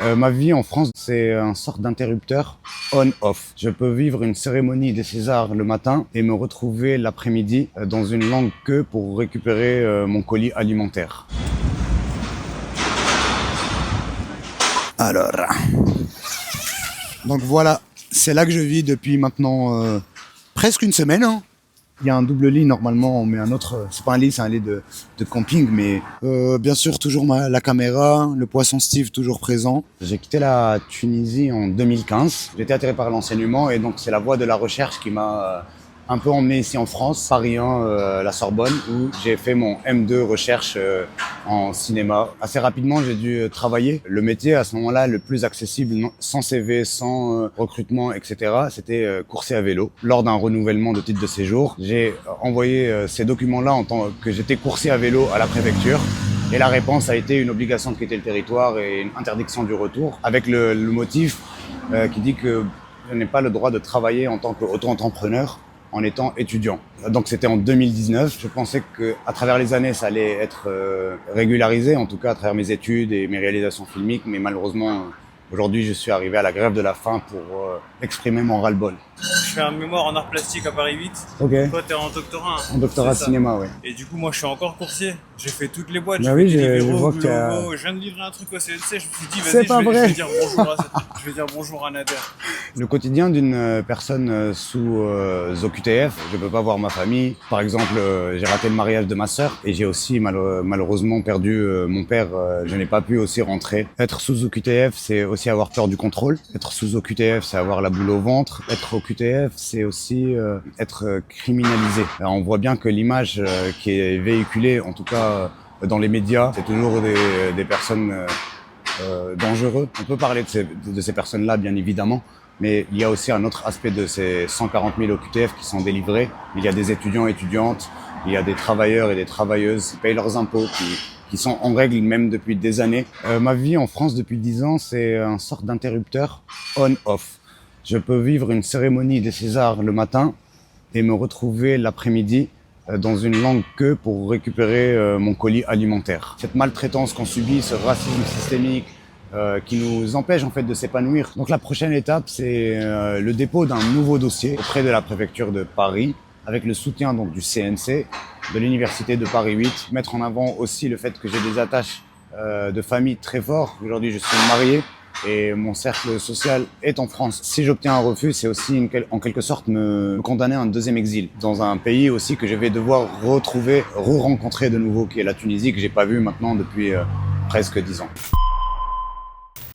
Ma vie en France, c'est un sorte d'interrupteur on-off. Je peux vivre une cérémonie des Césars le matin et me retrouver l'après-midi dans une longue queue pour récupérer mon colis alimentaire. Alors, donc voilà, c'est là que je vis depuis maintenant presque une semaine. Il y a un double lit, normalement, on met un autre, c'est pas un lit, c'est un lit de camping, mais bien sûr, toujours la caméra, le poisson Steve toujours présent. J'ai quitté la Tunisie en 2015. J'étais attiré par l'enseignement et donc c'est la voie de la recherche qui m'a un peu emmené ici en France, Paris 1, la Sorbonne, où j'ai fait mon M2 recherche en cinéma. Assez rapidement, j'ai dû travailler. Le métier, à ce moment-là, le plus accessible, sans CV, sans recrutement, etc., c'était courser à vélo. Lors d'un renouvellement de titre de séjour, j'ai envoyé ces documents-là en tant que j'étais coursier à vélo à la préfecture. Et la réponse a été une obligation de quitter le territoire et une interdiction du retour, avec le motif qui dit que je n'ai pas le droit de travailler en tant qu'auto-entrepreneur en étant étudiant. Donc c'était en 2019. Je pensais qu'à travers les années, ça allait être régularisé, en tout cas à travers mes études et mes réalisations filmiques, mais malheureusement, aujourd'hui, je suis arrivé à la grève de la faim pour exprimer mon ras-le-bol. Je fais un mémoire en art plastique à Paris 8. Ok. Toi, t'es en doctorat. En doctorat de cinéma, ouais. Et du coup, moi, je suis encore coursier. J'ai fait toutes les boîtes. Bah oui, je Deliveroo, vois que tu as... Glovo. Je viens de livrer un truc au CNC. Je me suis dit, C'est vas-y, pas je vrai. vais dire bonjour je vais dire bonjour à Nader. Le quotidien d'une personne sous OQTF, je peux pas voir ma famille. Par exemple, j'ai raté le mariage de ma sœur et j'ai aussi malheureusement perdu mon père. Je n'ai pas pu aussi rentrer. Être sous OQTF, c'est aussi avoir peur du contrôle. Être sous OQTF, c'est avoir la boule au ventre. Être OQTF, c'est aussi être criminalisé. Alors, on voit bien que l'image qui est véhiculée, en tout cas dans les médias, c'est toujours des personnes dangereuses. On peut parler de ces personnes-là, bien évidemment, mais il y a aussi un autre aspect de ces 140 000 OQTF qui sont délivrés. Il y a des étudiants et étudiantes, il y a des travailleurs et des travailleuses qui payent leurs impôts, qui sont en règle même depuis des années. Ma vie en France depuis 10 ans, c'est un sorte d'interrupteur on-off. Je peux vivre une cérémonie des Césars le matin et me retrouver l'après-midi dans une longue queue pour récupérer mon colis alimentaire. Cette maltraitance qu'on subit, ce racisme systémique qui nous empêche en fait de s'épanouir. Donc la prochaine étape, c'est le dépôt d'un nouveau dossier auprès de la préfecture de Paris, avec le soutien donc du CNC, de l'université de Paris 8, mettre en avant aussi le fait que j'ai des attaches de famille très fortes. Aujourd'hui, je suis marié et mon cercle social est en France. Si j'obtiens un refus, c'est aussi en quelque sorte me condamner à un deuxième exil dans un pays aussi que je vais devoir re-rencontrer de nouveau, qui est la Tunisie, que j'ai pas vu maintenant depuis presque 10 ans.